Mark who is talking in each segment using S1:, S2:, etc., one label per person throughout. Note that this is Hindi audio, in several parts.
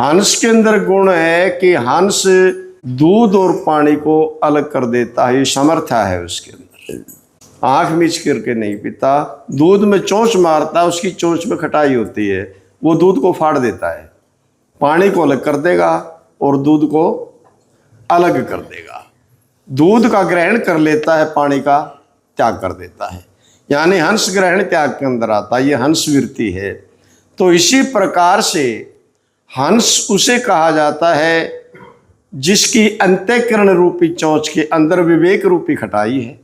S1: हंस के अंदर गुण है कि हंस दूध और पानी को अलग कर देता है, ये सामर्थ्य है उसके अंदर। आंख मीच करके नहीं पीता, दूध में चोंच मारता, उसकी चोंच में खटाई होती है, वो दूध को फाड़ देता है, पानी को अलग कर देगा और दूध को अलग कर देगा। दूध का ग्रहण कर लेता है, पानी का त्याग कर देता है, यानी हंस ग्रहण त्याग के अंदर आता है, ये हंस वृत्ति है। तो इसी प्रकार से हंस उसे कहा जाता है जिसकी अंतःकरण रूपी चोंच के अंदर विवेक रूपी खटाई है,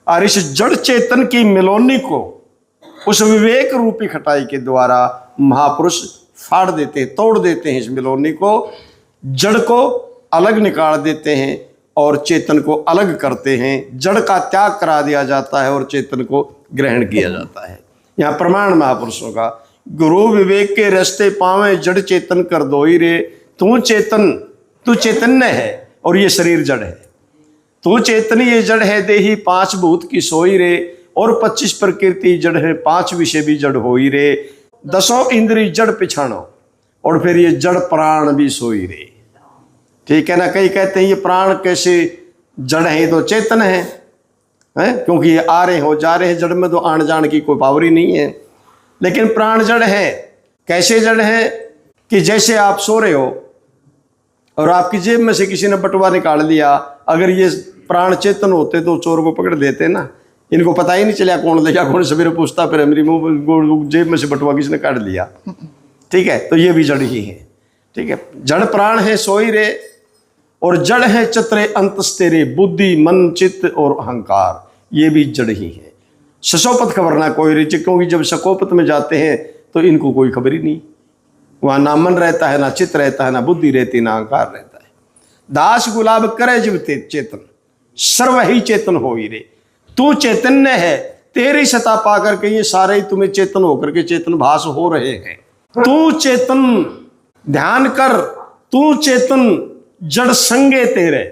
S1: और इस जड़ चेतन की मिलोनी को उस विवेक रूपी खटाई के द्वारा महापुरुष फाड़ देते हैं, तोड़ देते हैं। इस मिलोनी को, जड़ को अलग निकाल देते हैं और चेतन को अलग करते हैं। जड़ का त्याग करा दिया जाता है और चेतन को ग्रहण किया जाता है। यहाँ प्रमाण महापुरुषों का, गुरु विवेक के रस्ते पावे जड़ चेतन कर दोई रे। तू चैतन्य है और ये शरीर जड़ है। तू चेतन ये जड़ है, देही 5 भूत की सोई रे। और 25 प्रकृति जड़ है, 5 विषय भी जड़ होई रे। 10 इंद्री जड़ पिछाणो, और फिर ये जड़ प्राण भी सोई रे। ठीक है ना। कई कहते हैं ये प्राण कैसे जड़ है, तो चेतन है, क्योंकि ये आ रहे हो जा रहे हैं, जड़ में तो आण जान की कोई पावर ही नहीं है। लेकिन प्राण जड़ है। कैसे जड़ है कि जैसे आप सो रहे हो और आपकी जेब में से किसी ने बटुआ निकाल लिया, अगर ये प्राण चेतन होते तो चोर को पकड़ देते ना। इनको पता ही नहीं चला कौन ले गया, कौन सवेरे पूछता फिर मेरी मुंह जेब में से बटुआ किसने काट लिया। ठीक है, तो ये भी जड़ ही है। ठीक है, जड़ प्राण है सोई रे, और जड़ है चतरे अंतस तेरे, बुद्धि मन चित्त और अहंकार, ये भी जड़ ही है। सशोपत खबर ना कोई रे, क्योंकि जब सकोपत में जाते हैं तो इनको कोई खबर ही नहीं। वहां ना मन रहता है, ना चित्त रहता है, ना बुद्धि रहती, ना अहंकार रहता है। दास गुलाब करे जीव चेतन, सर्व ही चेतन हो ही रे। तू चैतन्य है, तेरी सत्ता पा करके ये सारे तुम्हें चेतन होकर के चेतन भास हो रहे हैं। तू चेतन ध्यान कर, तू चेतन जड़ संगे तेरे,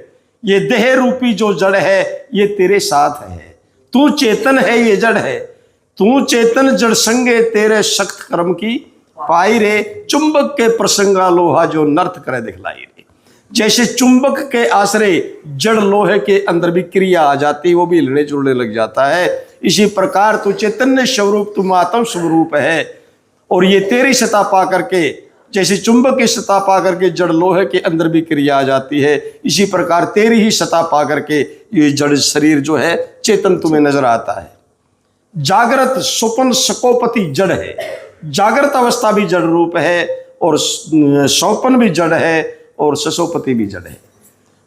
S1: ये देह रूपी जो जड़ है ये तेरे साथ है। तू चेतन है, ये जड़ है। तू चेतन जड़ संगे तेरे, सख्त कर्म की पाई रे। चुंबक के प्रसंगा लोहा जो नर्थ करे दिखलाई रे। जैसे चुंबक के आश्रय जड़ लोहे के अंदर भी क्रिया आ जाती, वो भी हिलने जुलने लग जाता है। इसी प्रकार तू चैतन्य स्वरूप, तू आत्म स्वरूप है, और ये तेरी सत्ता पा करके, जैसे चुंबक की सत्ता पा करके जड़ लोहे के अंदर भी क्रिया आ जाती है, इसी प्रकार तेरी ही सत्ता पा करके ये जड़ शरीर जो है चेतन तुम्हें नजर आता है। जागृत स्वप्न सकोपति जड़ है। जागृत अवस्था भी जड़ रूप है, और स्वप्न भी जड़ है, और ससोपति भी जड़ है।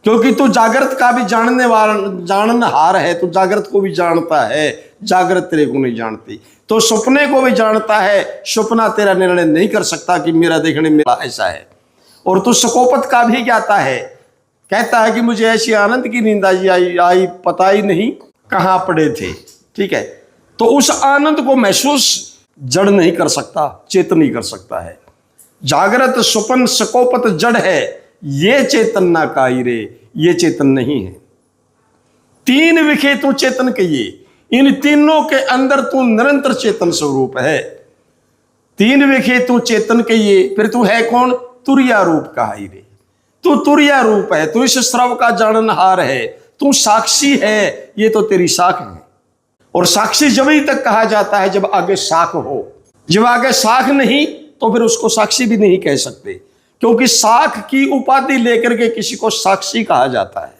S1: क्योंकि तू जागृत का भी जाननहार है, तू जागृत को भी जानता है, जागृत तेरे को नहीं जानती। तो सपने को भी जानता है, सपना तेरा निर्णय नहीं कर सकता कि मेरा देखने में ऐसा है। और तू सकोपत का भी ज्ञाता है, कहता है कि मुझे ऐसी आनंद की नींद आई पता ही नहीं कहाँ पड़े थे। ठीक है, तो उस आनंद को महसूस जड़ नहीं कर सकता, चेतन नहीं कर सकता है। जागृत स्वप्न सकोपत जड़ है, ये चेतन ना काई रे, ये चेतन नहीं है। 3 विखे तू चेतन कहिए, इन तीनों के अंदर तू निरंतर चेतन स्वरूप है। 3 विखे तू चेतन कहिए, फिर तू है कौन? तुरिया रूप कहा ही रे। तू तुरिया रूप है, तू इस स्रव का जाननहार है, तू साक्षी है, ये तो तेरी साख है। और साक्षी जब ही तक कहा जाता है जब आगे साख हो। जब आगे साख नहीं तो फिर उसको साक्षी भी नहीं कह सकते, क्योंकि साख की उपाधि लेकर के किसी को साक्षी कहा जाता है।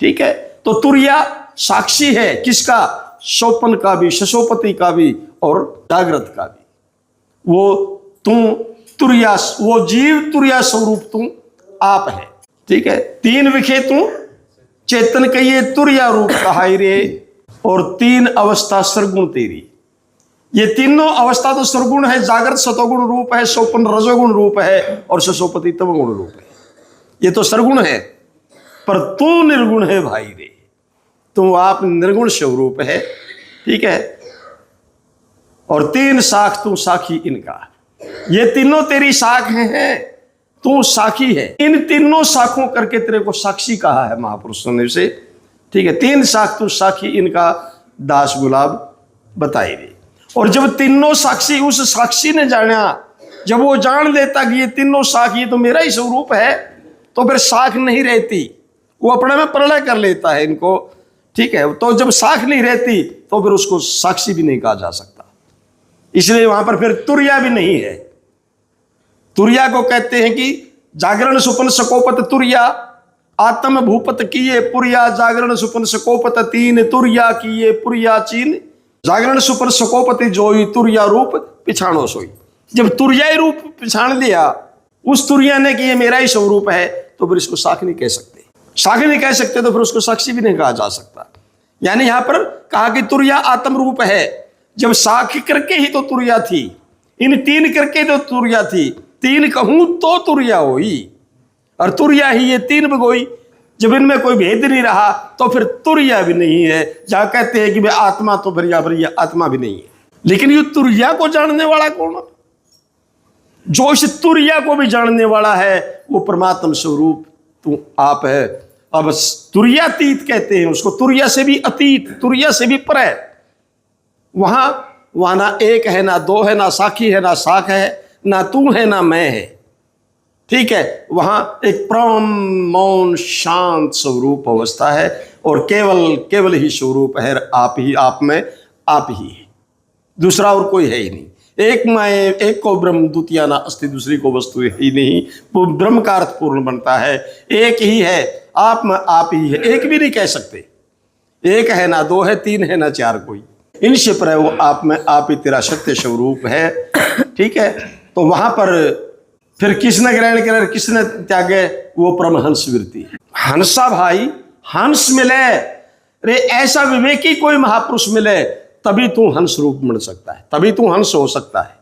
S1: ठीक है, तो तुरिया साक्षी है किसका? स्वप्न का भी, ससोपति का भी, और जागृत का भी। वो तू तुरिया, वो जीव तुरिया स्वरूप तू आप है। ठीक है, 3 विखे तू चेतन कहिए, तुरिया रूप कहाई रे, और 3 अवस्था सरगुण तेरी। ये तीनों अवस्था तो सरगुण है। जागृत सतोगुण रूप है, स्वप्न रजोगुण रूप है, और ससोपति तमोगुण रूप है। ये तो सरगुण है, पर तू निर्गुण है भाई रे। तू आप निर्गुण स्वरूप है। ठीक है, और 3 शाख तू साखी इनका। ये तीनों तेरी शाख हैं, तू साखी है। इन तीनों शाखों करके तेरे को साक्षी कहा है महापुरुषों ने उसे। ठीक है, 3 शाख तू साखी इनका, दास गुलाब बताई रे। और जब तीनों साक्षी, उस साक्षी ने जाना जब वो जान लेता कि ये तीनों शाख ये तो मेरा ही स्वरूप है, तो फिर शाख नहीं रहती, वो अपने में प्रलय कर लेता है इनको। ठीक है, तो जब शाख नहीं रहती तो फिर उसको साक्षी भी नहीं कहा जा सकता, इसलिए वहां पर फिर तुर्या भी नहीं है। तुर्या को कहते हैं कि जागरण सुपन सकोपत तुर्या, आत्म भूपत किए पुरिया, जागरण सुपन सकोपत तीन तुर्या किए पुरिया चीन, जागरण सुपन सकोपति जोई तुर्या रूप पिछाणो सोई। जब तुर्या रूप पिछाण लिया उस तुर्या ने कि ये मेरा ही स्वरूप है, तो फिर इसको साख नहीं कह सकते। साख नहीं कह सकते तो फिर उसको साक्षी भी नहीं कहा जा सकता। यानी यहां पर कहा कि तुर्या आत्म रूप है, जब साख करके ही तो तुर्या थी, इन तीन करके तो तुर्या थी, तीन कहूं तो तुर्या हुई, और तुर्या ही ये तीन बगोई। जब इनमें कोई भेद नहीं रहा तो फिर तुर्या भी नहीं है। जहां कहते हैं कि भाई आत्मा, तो फिर ये आत्मा भी नहीं है। लेकिन ये तुर्या को जानने वाला कौन है? जो इस तुर्या को भी जानने वाला है वो परमात्म स्वरूप तू आप है। अब तुर्यातीत कहते हैं उसको, तुर्या से भी अतीत, तुर्या से भी परे। वहां ना एक है, ना दो है, ना साखी है, ना साख है, ना तू है, ना मैं है। ठीक है, वहां एक परम मौन शांत स्वरूप अवस्था है, और केवल ही स्वरूप है, आप ही, आप में आप ही है, दूसरा और कोई है ही नहीं। एक मैं, एक को ब्रह्म द्वितीय ना अस्ति, दूसरी को वस्तु ही नहीं, वो ब्रह्म का अर्थ पूर्ण बनता है। एक ही है, आप में आप ही है, एक भी नहीं कह सकते। एक है, ना दो है, तीन है, ना चार कोई, इनसे पर है वो आप में आप ही तेरा सत्य स्वरूप है। ठीक है, तो वहां पर फिर किसने ग्रहण करे, किसने त्यागे? वो परमहंस वृत्ति। हंसा भाई, हंस मिले रे, ऐसा विवेकी कोई महापुरुष मिले तभी तू हंस रूप बन सकता है, तभी तू हंस हो सकता है।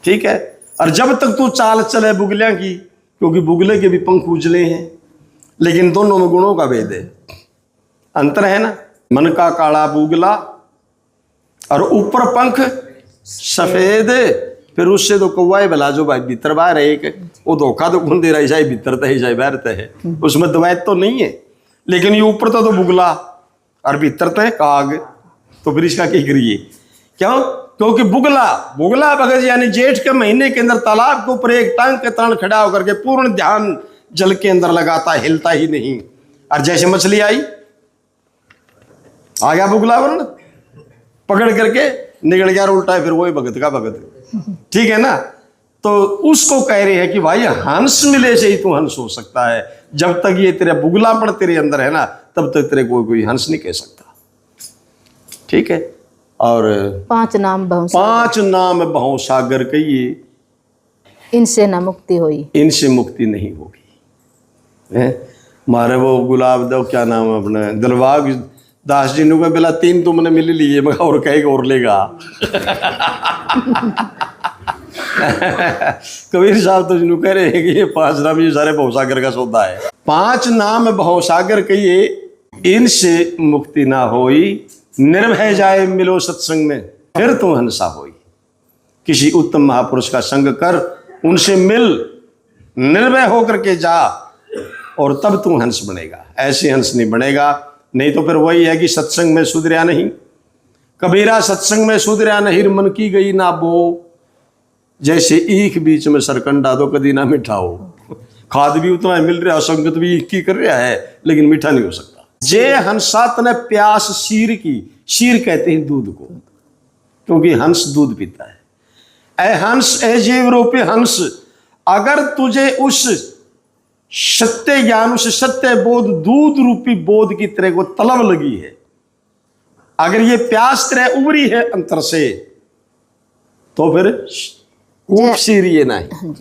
S1: ठीक है, और जब तक तू चाल चले बुगलिया की, क्योंकि बुगले के भी पंख उजले हैं, लेकिन दोनों में गुणों का भेद है, अंतर है ना। मन का काला बुगला और ऊपर पंख सफेद, फिर उससे तो कौवाए भला जो भाई भीतर बाहर है, एक वो धोखा तो कौन दे रहा है, चाहे भीतर तो है चाहे बाहर तो है, उसमें दवाई तो नहीं है। लेकिन ये ऊपर तो बुगला और भीतर तो है काग, तो फिर इसका क्या करिए? क्यों? क्योंकि बुगला भगत यानी जेठ के महीने के अंदर तालाब के ऊपर एक टांग के तान खड़ा होकर के पूर्ण ध्यान जल के अंदर लगाता, हिलता ही नहीं। और जैसे मछली आई, आ गया बुगला वर्ण, पकड़ करके निकल गया उल्टा, फिर वही भगत का भगत। ठीक है ना, तो उसको कह रहे हैं कि भाई हंस मिले से ही तू हंस हो सकता है। जब तक ये तेरा बुगलापन तेरे अंदर है ना, तब तक तेरे कोई हंस नहीं कह सकता। ठीक है, और
S2: पांच नाम
S1: बहु सागर कहिए,
S2: इनसे ना मुक्ति हुई,
S1: इनसे मुक्ति नहीं होगी। मारे वो गुलाब दो क्या नाम है अपने दिलबाग दास जी ने बेला तीन तुमने मिल लिए, मगर और कहेगा और लेगा। कबीर साहब तो जिन्हों कह रहे हैं कि ये पांच नाम ये सारे भवसागर का सौदा है। पांच नाम भवसागर कहिए, इनसे मुक्ति ना होई, निर्भय जाए मिलो सत्संग में, फिर तुम हंसा होई। किसी उत्तम महापुरुष का संग कर, उनसे मिल, निर्भय होकर के जा, और तब तू हंस बनेगा। ऐसे हंस नहीं बनेगा, नहीं तो फिर वही है कि सत्संग में सुधरा नहीं। कबीरा सत्संग में सुधरा नहीं, मन की गई ना बो, जैसे ईख बीच में सरकंडा तो कदी ना मीठा हो। खाद भी उतना मिल रहा, संगत भी ईख की कर रहा है, लेकिन मीठा नहीं हो सकता। जे हंसा तने प्यास शीर की, शीर कहते हैं दूध को, क्योंकि हंस दूध पीता है। ए हंस, ए जीव रूपी हंस, अगर तुझे उस सत्य ज्ञान, उस सत्य बोध, दूध रूपी बोध की तरह को तलब लगी है, अगर ये प्यास तरह उभरी है अंतर से, तो फिर कूप सीरिए नहीं।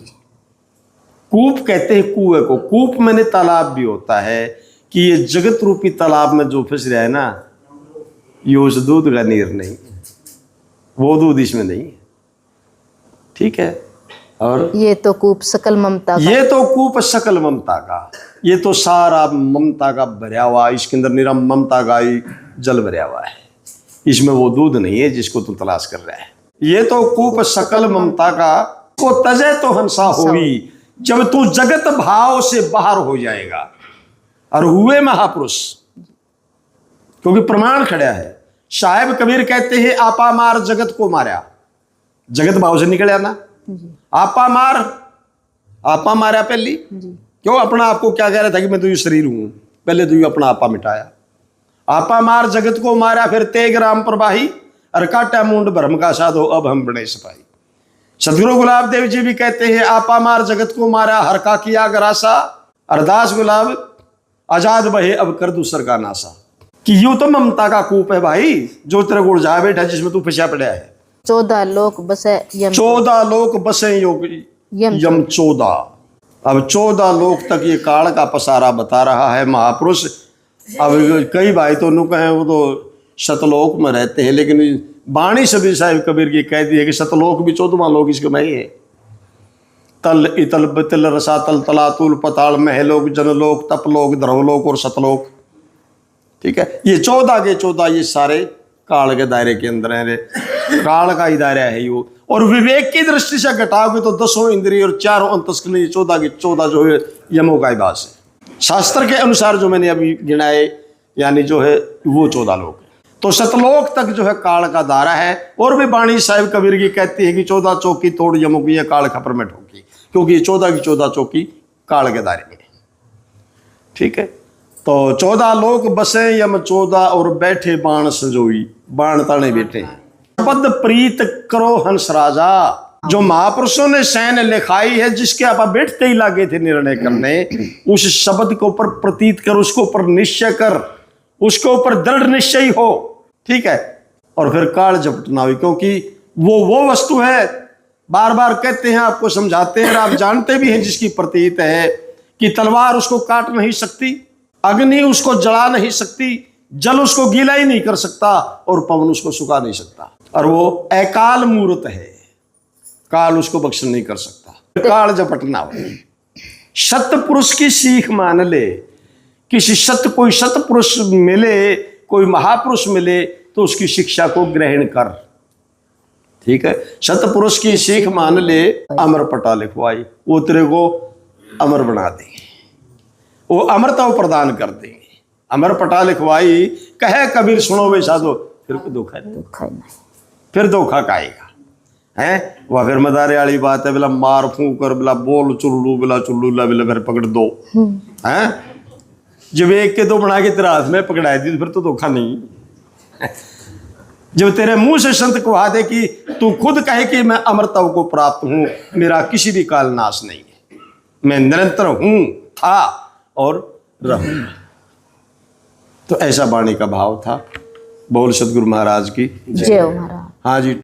S1: कूप कहते हैं कुएं को, कूप मैंने तालाब भी होता है, कि ये जगत रूपी तालाब में जो फंस रहा है ना, ये उस दूध का नीर नहीं, वो दूध इसमें नहीं। ठीक है, और
S2: ये तो कूप सकल ममता का,
S1: ये तो कूप सकल ममता का, ये तो सारा ममता का भरा हुआ, इसके अंदर निरा ममता का ही जल भरा हुआ है, इसमें वो दूध नहीं है जिसको तू तलाश कर रहा है। ये तो कूप सकल ममता का, को तजे तो हंसा होई, जब तू जगत भाव से बाहर हो जाएगा। और हुए महापुरुष, क्योंकि प्रमाण खड़ा है। साहेब कबीर कहते हैं आपा मार जगत को मारा, जगत भाव से निकला ना, आपा मारा पहली,
S2: जी
S1: क्यों? अपना आपको क्या कह रहा था कि मैं तो ये शरीर हूं, पहले तो ये अपना आपा मिटाया। आपा मार जगत को मारा, फिर तेग राम प्रवाही, और काटा मुंड भ्रम का साधो, अब हम बने सिपाही। सदगुरु गुलाब देव जी भी कहते हैं, आपा मार जगत को मारा, हर का किया गरासा, अरदास गुलाब आजाद बहे, अब कर दूसर का नासा। कि यूं तो ममता का कूप है भाई, जो तेरे को उलझा बैठा, जिसमें तू फंसा पड़ा है।
S2: 14 लोक बसे यम
S1: 14 लोक बसे योग यम 14। अब 14 लोक तक ये काल का पसारा बता रहा है महापुरुष। अब कई भाई तो नु कहे वो तो सतलोक में रहते हैं, लेकिन बाणी सभी साहिब कबीर की कह दी है कि सतलोक भी 14वां लोक इसके में ही है। तल इतल बितल रसातल तलातुल पताल महलोक जनलोक तपलोक ध्रुवलोक और सतलोक। ठीक है, ये 14 के 14 ये सारे काल के दायरे के अंदर है, काल का ही दायरा है यो। और विवेक की दृष्टि से घटाओगे तो 10 इंद्रिय और 4 अंतस्करण, 14 के 14 जो है यमों का ही वास है। शास्त्र के अनुसार जो मैंने अभी गिनाए यानी जो है वो 14 लोग है। तो सतलोक तक जो है काल का दायरा है। और भी बाणी साहिब कबीर की कहती है कि 14 चौकी तोड़ यमों की, काल खपर में ठोकी, क्योंकि ये 14 की 14 चौकी काल के दायरे में। ठीक है, तो 14 लोग बसे यम 14, और बैठे बाण संजोई, बाण ताने बैठे हैं। पद प्रीत करो हंस राजा, जो महापुरुषों ने सैन लिखाई है, जिसके आप बैठते ही लागे थे निर्णय करने, उस शब्द के ऊपर प्रतीत कर, उसके ऊपर निश्चय कर, उसके ऊपर दृढ़ निश्चय हो। ठीक है, और फिर काल झपटना हुई, क्योंकि वो वस्तु है, बार बार कहते हैं, आपको समझाते हैं, और आप जानते भी हैं, जिसकी प्रतीत है कि तलवार उसको काट नहीं सकती, अग्नि उसको जला नहीं सकती, जल उसको गीला ही नहीं कर सकता, और पवन उसको सुखा नहीं सकता, और वो अकाल मूर्त है, काल उसको बख्श नहीं कर सकता। काल झपटना हो। सत्य पुरुष की सीख मान ले, किसी सत्य कोई सत्य पुरुष मिले, कोई महापुरुष मिले, तो उसकी शिक्षा को ग्रहण कर। ठीक है, सत्य पुरुष की सीख मान ले, अमर पटा लिखवाई, वो तेरे को अमर बना देंगे, वो अमरता प्रदान कर देंगे। अमर पटा लिखवाई कहे कबीर सुनो वे साधो, फिर धोखा नहीं, फिर धोखा खाएगा है। वह फिर मदारे वाली बात है, बिला मार फूंक कर, बिला बोल चुल्लू, बिला चुल्लू ला, बिला फिर पकड़ दो है। जब एक के दो बना के तेरा हाथ में पकड़ाई दी, फिर तो धोखा नहीं। जब तेरे मुंह से संत कहा दे कि तू खुद कहे कि मैं अमरता को प्राप्त हूं, मेरा किसी भी काल नाश नहीं है, मैं निरंतर हूं, था और रहूंगा। तो ऐसा वाणी का भाव था। बोल सतगुरु महाराज की
S2: जय हो महाराज।
S1: हाँ जी।